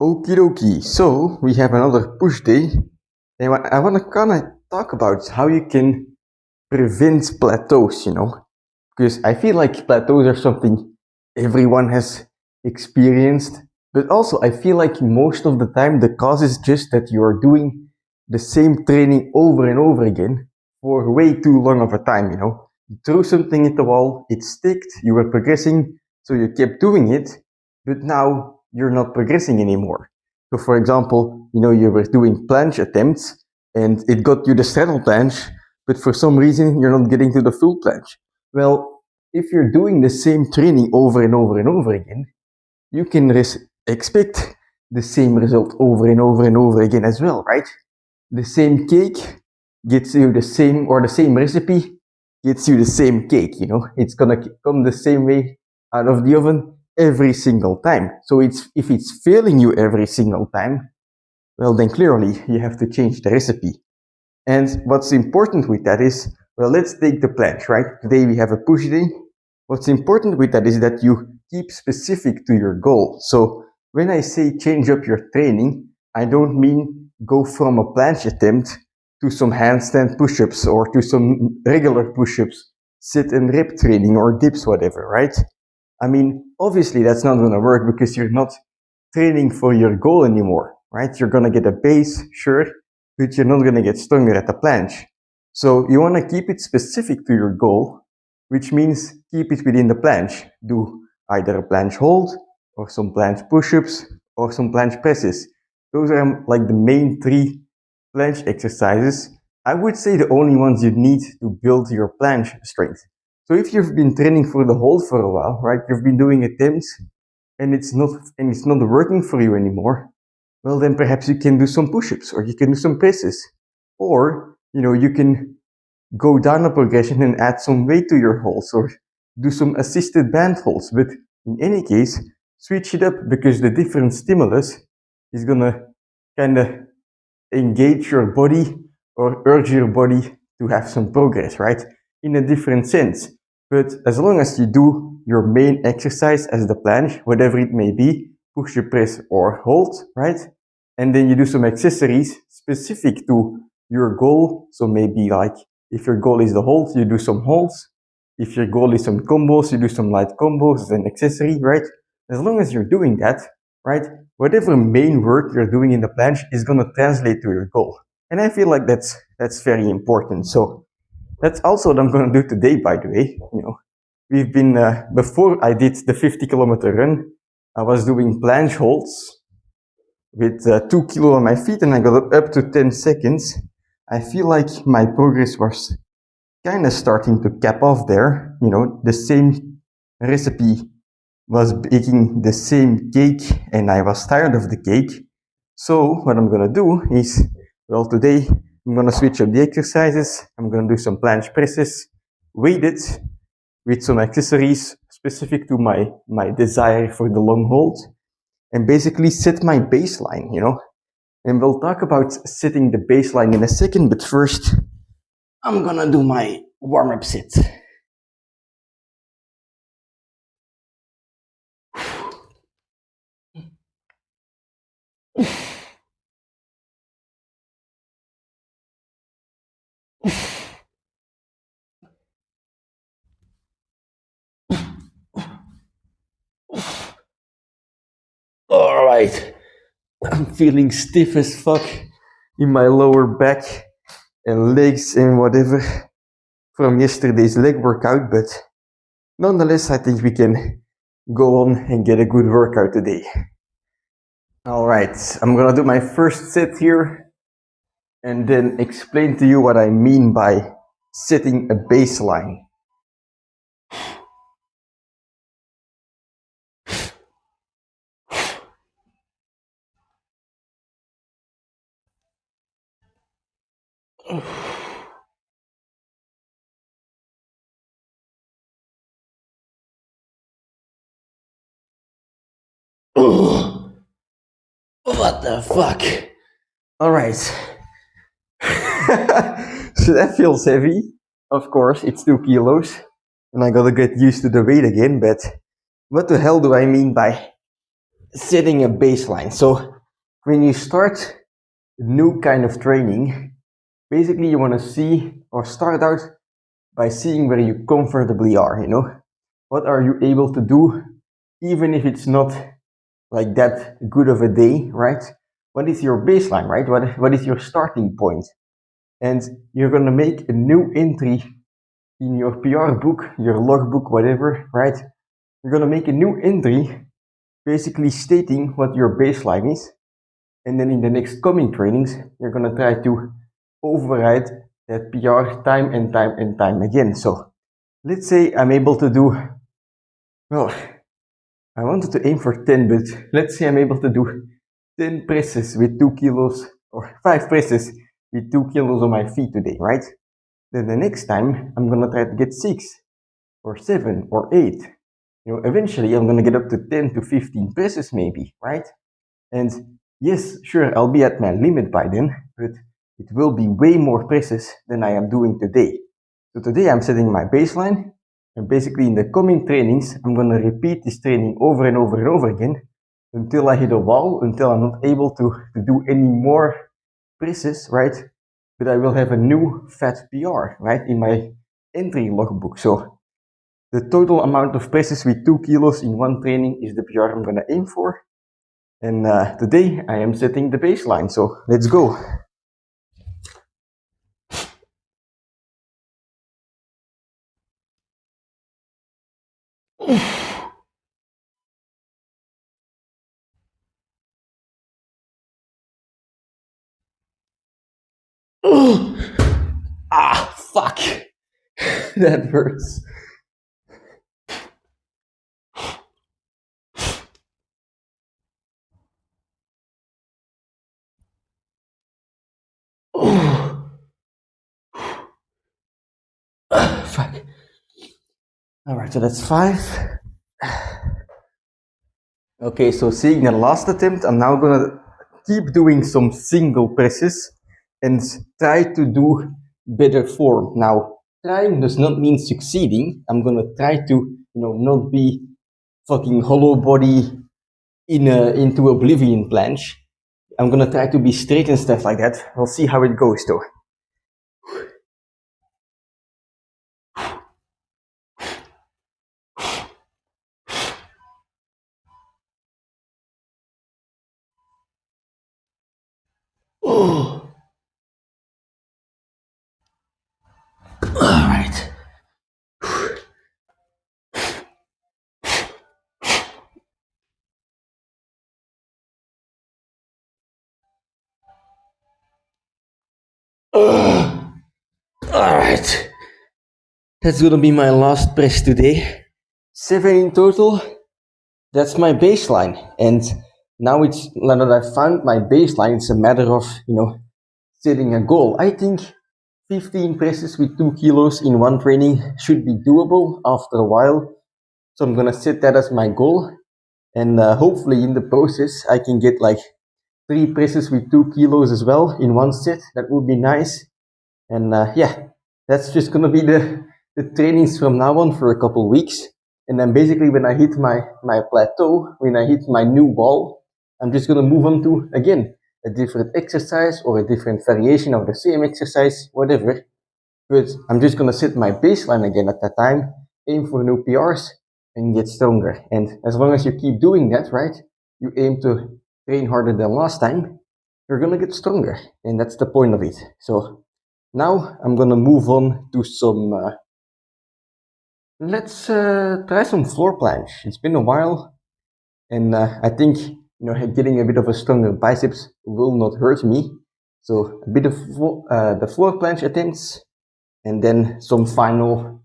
Okie dokie, so we have another push day, and I want to kind of talk about how you can prevent plateaus, because I feel like plateaus are something everyone has experienced, but also I feel like most of the time the cause is just that you are doing the same training over and over again for way too long of a time. You threw something at the wall, it sticked, you were progressing, so you kept doing it, but now you're not progressing anymore. So for example, you were doing planche attempts and it got you the straddle planche, but for some reason you're not getting to the full planche. Well, if you're doing the same training over and over and over again, you can expect the same result over and over and over again as well, right? The same cake gets you the same, or the same recipe gets you the same cake. It's gonna come the same way out of the oven every single time. So if it's failing you every single time, well, then clearly you have to change the recipe. And what's important with that is, well, let's take the planche, right? Today we have a push day. What's important with that is that you keep specific to your goal. So when I say change up your training, I don't mean go from a planche attempt to some handstand push-ups or to some regular push-ups, sit and rep training or dips, whatever, right? I mean, obviously that's not going to work because you're not training for your goal anymore, right? You're going to get a base, sure, but you're not going to get stronger at the planche. So you want to keep it specific to your goal, which means keep it within the planche. Do either a planche hold or some planche push-ups or some planche presses. Those are like the main three planche exercises. I would say the only ones you need to build your planche strength. So if you've been training for the hold for a while, right? You've been doing attempts and it's not working for you anymore. Well, then perhaps you can do some push-ups or you can do some presses, or you can go down a progression and add some weight to your holds or do some assisted band holds. But in any case, switch it up because the different stimulus is gonna kind of engage your body or urge your body to have some progress, right? In a different sense. But as long as you do your main exercise as the planche, whatever it may be, push, press, or hold, right? And then you do some accessories specific to your goal. So maybe like if your goal is the hold, you do some holds. If your goal is some combos, you do some light combos as an accessory, right? As long as you're doing that, right? Whatever main work you're doing in the planche is going to translate to your goal. And I feel like that's very important. So that's also what I'm going to do today, by the way. We've been, before I did the 50-kilometer run, I was doing planche holds with 2 kilo on my feet and I got up to 10 seconds. I feel like my progress was kind of starting to cap off there. The same recipe was baking the same cake and I was tired of the cake. So what I'm going to do is, well, today I'm going to switch up the exercises. I'm going to do some planche presses, weighted, with some accessories specific to my desire for the long hold, and basically set my baseline, And we'll talk about setting the baseline in a second, but first, I'm going to do my warm-up sit. All right, I'm feeling stiff as fuck in my lower back and legs and whatever from yesterday's leg workout, but nonetheless, I think we can go on and get a good workout today. All right, I'm gonna do my first set here and then explain to you what I mean by setting a baseline. What the fuck? All right. So that feels heavy. Of course, it's 2 kilos. And I gotta get used to the weight again, but what the hell do I mean by setting a baseline. So when you start a new kind of training, basically you want to see or start out by seeing where you comfortably are, what are you able to do, even if it's not like that good of a day, right? What is your baseline, right? What is your starting point? And you're going to make a new entry in your PR book, your logbook, whatever, right? You're going to make a new entry basically stating what your baseline is. And then in the next coming trainings, you're going to try to override that PR time and time and time again. So let's say I'm able to do, well, I wanted to aim for 10, but let's say I'm able to do 10 presses with 2 kilos or 5 presses with 2 kilos on my feet today, right? Then the next time I'm going to try to get 6 or 7 or 8. Eventually I'm going to get up to 10 to 15 presses maybe, right? And yes, sure, I'll be at my limit by then, but it will be way more presses than I am doing today. So today I'm setting my baseline, and basically in the coming trainings, I'm going to repeat this training over and over and over again until I hit a wall, until I'm not able to do any more presses, right? But I will have a new fat PR, right, in my entry logbook. So the total amount of presses with 2 kilos in one training is the PR I'm going to aim for. And today I am setting the baseline, so let's go. Ah, fuck. That hurts. Fuck. Alright, so that's 5. Okay, so seeing the last attempt, I'm now gonna keep doing some single presses and try to do better form. Now, trying does not mean succeeding. I'm gonna try to, not be fucking hollow body into oblivion planche. I'm gonna try to be straight and stuff like that. We'll see how it goes though. Oh. All right. All right. That's gonna be my last press today. 7 in total. That's my baseline. And now that I found my baseline, it's a matter of, setting a goal. I think 15 presses with 2 kilos in one training should be doable after a while. So I'm gonna set that as my goal. And hopefully in the process, I can get like 3 presses with 2 kilos as well in one set. That would be nice. And yeah, that's just gonna be the trainings from now on for a couple weeks. And then basically when I hit my plateau, when I hit my new wall, I'm just gonna move on to, again, a different exercise or a different variation of the same exercise, whatever. But I'm just gonna set my baseline again at that time, aim for new PRs, and get stronger. And as long as you keep doing that, right, you aim to train harder than last time, you're gonna get stronger. And that's the point of it. So now I'm gonna move on to some, let's try some floor planche. It's been a while, and I think, getting a bit of a stronger biceps will not hurt me. So a bit of the floor planche attempts, and then some final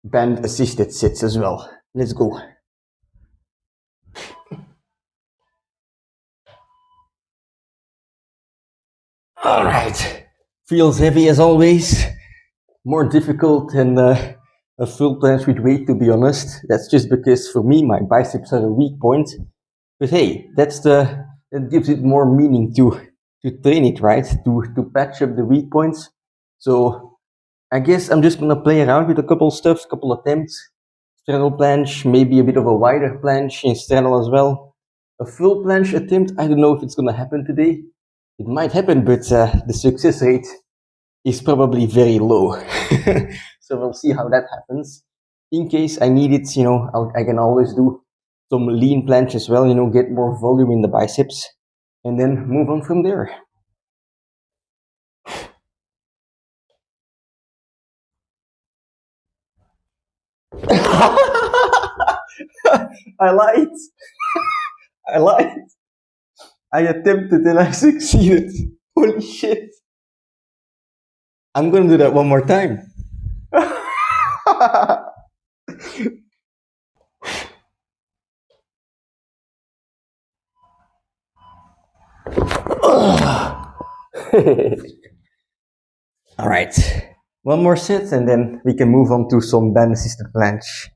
band assisted sets as well. Let's go. All right, feels heavy as always. More difficult than a full planche with weight, to be honest. That's just because for me my biceps are a weak point. But hey, that gives it more meaning to train it, right? To patch up the weak points. So I guess I'm just gonna play around with a couple stuff, couple attempts. Straddle planche, maybe a bit of a wider planche in straddle as well. A full planche attempt, I don't know if it's gonna happen today. It might happen, but the success rate is probably very low. So we'll see how that happens. In case I need it, I can always do some lean planche as well, get more volume in the biceps, and then move on from there. I lied. I lied. I attempted and I succeeded. Holy shit. I'm gonna do that one more time. All right. One more set and then we can move on to some band assisted planche.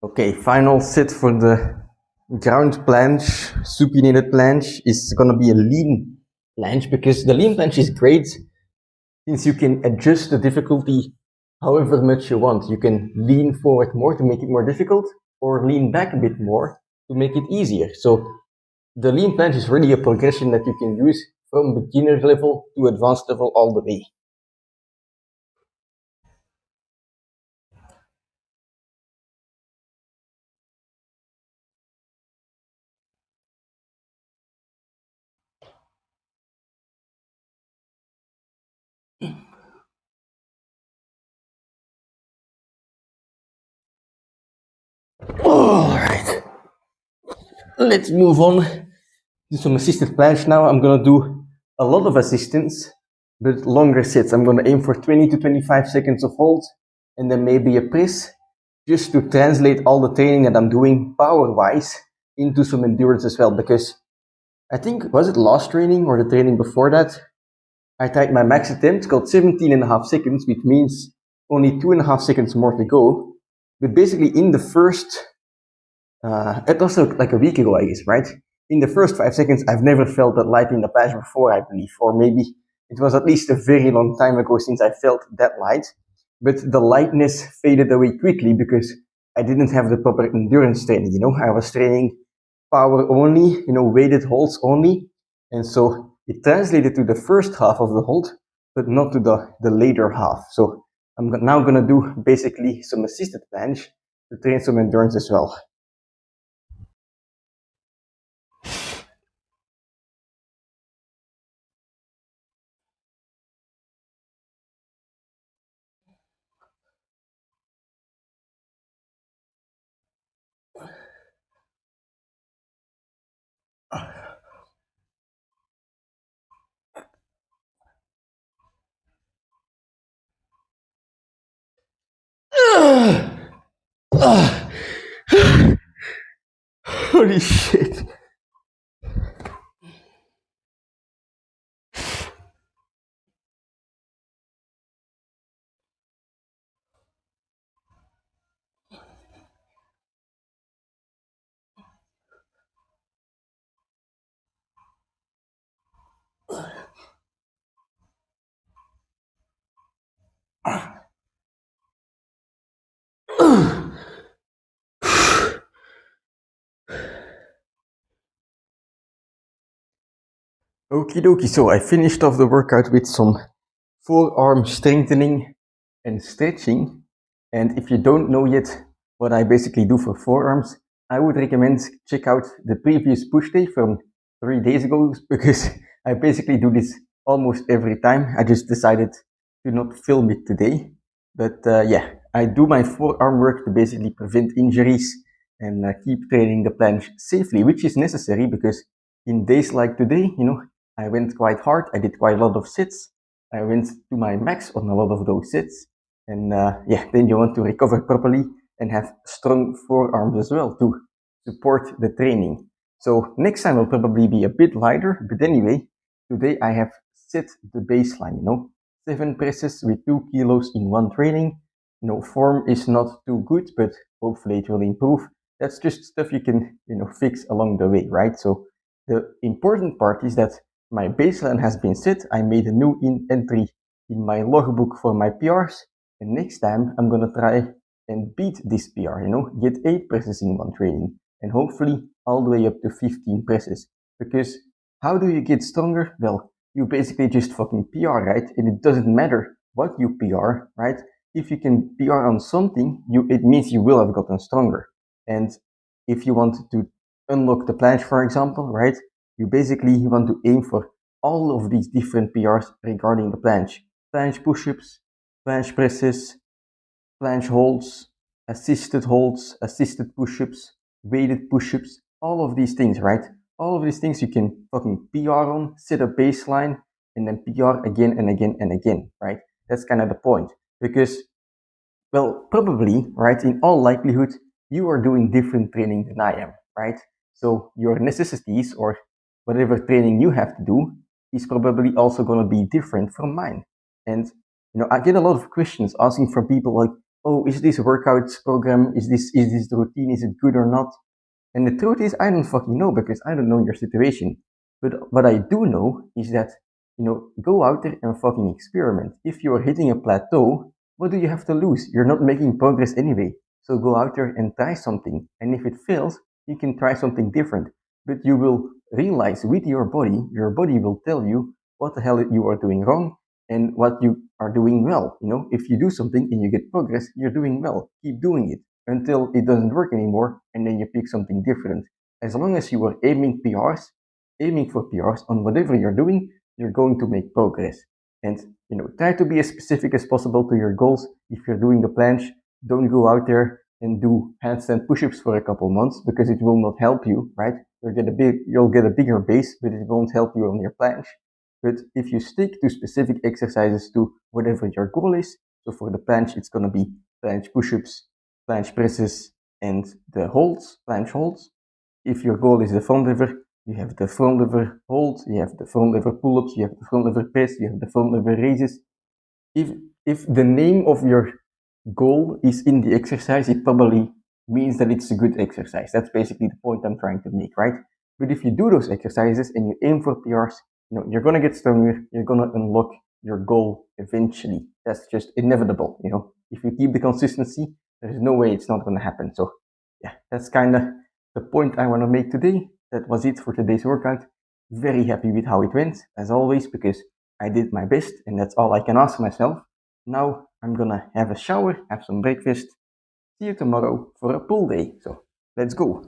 Okay, final set for the ground planche, supinated planche is gonna be a lean planche because the lean planche is great since you can adjust the difficulty however much you want. You can lean forward more to make it more difficult or lean back a bit more to make it easier. So the lean planche is really a progression that you can use from beginner level to advanced level all the way. All right, let's move on to some assisted planche now. I'm gonna do a lot of assistance, but longer sets. I'm gonna aim for 20 to 25 seconds of hold and then maybe a press, just to translate all the training that I'm doing power-wise into some endurance as well. Because I think, was it last training or the training before that, I tried my max attempt, got 17.5 seconds, which means only 2.5 seconds more to go. But basically in the first, it was like a week ago, I guess, right? In the first 5 seconds, I've never felt that light in the past before, I believe. Or maybe it was at least a very long time ago since I felt that light. But the lightness faded away quickly because I didn't have the proper endurance training, I was training power only, weighted holds only. And so it translated to the first half of the hold, but not to the later half. So I'm now gonna do basically some assisted planche to train some endurance as well. Holy shit. Okie dokie, so I finished off the workout with some forearm strengthening and stretching. And if you don't know yet what I basically do for forearms, I would recommend check out the previous push day from 3 days ago because I basically do this almost every time. I just decided to not film it today. But yeah, I do my forearm work to basically prevent injuries and keep training the planche safely, which is necessary because in days like today, I went quite hard. I did quite a lot of sets. I went to my max on a lot of those sets. And yeah, then you want to recover properly and have strong forearms as well to support the training. So next time will probably be a bit lighter, but anyway, today I have set the baseline, 7 presses with 2 kilos in one training. Form is not too good, but hopefully it will improve. That's just stuff you can, fix along the way, right? So the important part is that my baseline has been set. I made a new entry in my logbook for my PRs. And next time I'm gonna try and beat this PR, get 8 presses in one training and hopefully all the way up to 15 presses. Because how do you get stronger? Well, you basically just fucking PR, right? And it doesn't matter what you PR, right? If you can PR on something, it means you will have gotten stronger. And if you want to unlock the planche, for example, right? You basically want to aim for all of these different PRs regarding the planche. Planche push-ups, planche presses, planche holds, assisted push-ups, weighted push-ups, all of these things, right? All of these things you can fucking PR on, set a baseline, and then PR again and again and again, right? That's kind of the point. Because, well, probably, right, in all likelihood, you are doing different training than I am, right? So your necessities or whatever training you have to do is probably also going to be different from mine. And I get a lot of questions asking from people like, "Oh, is this workout program? Is this the routine? Is it good or not?" And the truth is, I don't fucking know because I don't know your situation. But what I do know is that, go out there and fucking experiment. If you're hitting a plateau, what do you have to lose? You're not making progress anyway. So go out there and try something. And if it fails, you can try something different. But you will realize with your body will tell you what the hell you are doing wrong and what you are doing well. If you do something and you get progress, you're doing well. Keep doing it until it doesn't work anymore, and then you pick something different. As long as you are aiming for PRs on whatever you're doing, you're going to make progress. And try to be as specific as possible to your goals. If you're doing the planche, don't go out there and do handstand push-ups for a couple months because it will not help you, right? You'll get a bigger base, but it won't help you on your planche. But if you stick to specific exercises to whatever your goal is, so for the planche, it's going to be planche push-ups, planche presses, and the planche holds. If your goal is the front lever, you have the front lever hold, you have the front lever pull-ups, you have the front lever press, you have the front lever raises. If the name of your goal is in the exercise, it probably means that it's a good exercise. That's basically the point I'm trying to make, right? But if you do those exercises and you aim for PRs, you're gonna get stronger, you're gonna unlock your goal eventually. That's just inevitable, If you keep the consistency, there's no way it's not gonna happen. So yeah, that's kind of the point I want to make today. That was it for today's workout. Very happy with how it went, as always, because I did my best, and that's all I can ask myself. Now I'm gonna have a shower, have some breakfast. See you tomorrow for a pull day. So let's go.